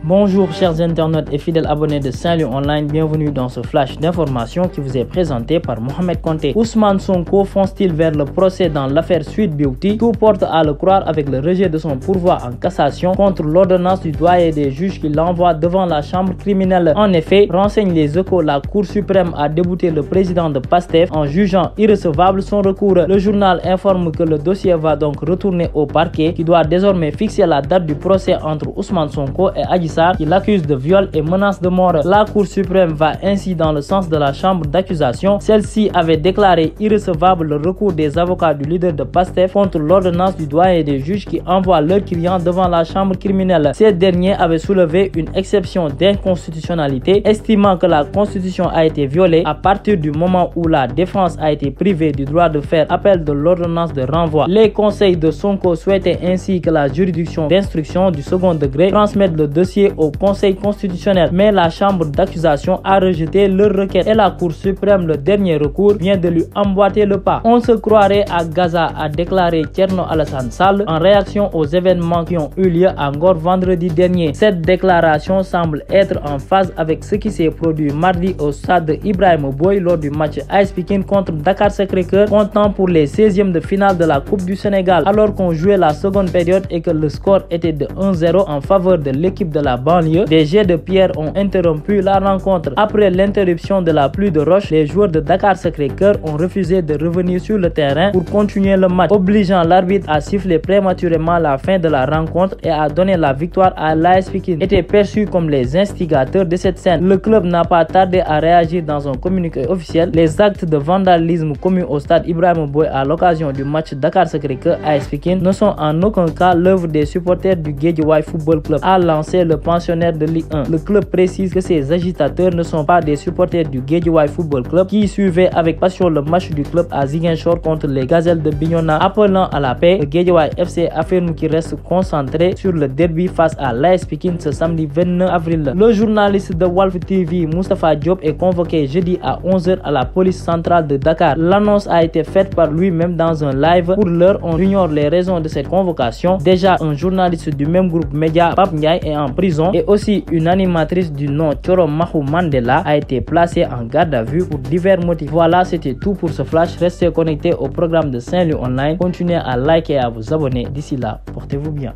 Bonjour chers internautes et fidèles abonnés de Saint-Louis Online, bienvenue dans ce flash d'information qui vous est présenté par Mohamed Konté. Ousmane Sonko fonce-t-il vers le procès dans l'affaire Sweet Beauty? Tout porte à le croire avec le rejet de son pourvoi en cassation contre l'ordonnance du doyen des juges qui l'envoie devant la chambre criminelle. En effet, renseignent les Échos, la Cour suprême a débouté le président de PASTEF en jugeant irrecevable son recours. Le journal informe que le dossier va donc retourner au parquet qui doit désormais fixer la date du procès entre Ousmane Sonko et Adji Sarr qui l'accuse de viol et menace de mort. La Cour suprême va ainsi dans le sens de la chambre d'accusation. Celle-ci avait déclaré irrecevable le recours des avocats du leader de PASTEF contre l'ordonnance du doyen des juges qui envoie leur client devant la chambre criminelle. Ces derniers avaient soulevé une exception d'inconstitutionnalité, estimant que la Constitution a été violée à partir du moment où la défense a été privée du droit de faire appel de l'ordonnance de renvoi. Les conseils de Sonko souhaitaient ainsi que la juridiction d'instruction du second degré transmette le dossier au Conseil constitutionnel, mais la chambre d'accusation a rejeté leur requête et la Cour suprême, le dernier recours, vient de lui emboîter le pas. On se croirait à Gaza, a déclaré Thierno Alassane Sall en réaction aux événements qui ont eu lieu à Ngor vendredi dernier. Cette déclaration semble être en phase avec ce qui s'est produit mardi au stade de Ibrahima Boye lors du match AS Pikine contre Dakar Sacré-Cœur, comptant pour les 16e de finale de la Coupe du Sénégal, alors qu'on jouait la seconde période et que le score était de 1-0 en faveur de l'équipe de la banlieue. Des jets de pierre ont interrompu la rencontre. Après l'interruption de la pluie de roches, les joueurs de Dakar Sacré-Cœur ont refusé de revenir sur le terrain pour continuer le match, obligeant l'arbitre à siffler prématurément la fin de la rencontre et à donner la victoire à l'AS Pikine. Étaient perçus comme les instigateurs de cette scène. Le club n'a pas tardé à réagir dans un communiqué officiel. Les actes de vandalisme commis au stade Ibrahima Boye à l'occasion du match Dakar Sacré-Cœur AS Pikine ne sont en aucun cas l'œuvre des supporters du Guédiawaye Football Club, a lancé le pensionnaire de Ligue 1. Le club précise que ces agitateurs ne sont pas des supporters du Guédiawaye Football Club qui suivaient avec passion le match du club à Ziguinchor contre les Gazelles de Bignona. Appelant à la paix, le Guédiawaye FC affirme qu'il reste concentré sur le derby face à l'AS Pikine ce samedi 29 avril. Le journaliste de Walf TV, Moustapha Diop, est convoqué jeudi à 11h à la police centrale de Dakar. L'annonce a été faite par lui-même dans un live. Pour l'heure, on ignore les raisons de cette convocation. Déjà, un journaliste du même groupe média, Pape Ndiaye, est en prison et aussi une animatrice du nom Thioro Mahou Mandela a été placée en garde à vue pour divers motifs. Voilà, c'était tout pour ce flash. Restez connectés au programme de Saint-Louis Online. Continuez à liker et à vous abonner. D'ici là, portez-vous bien.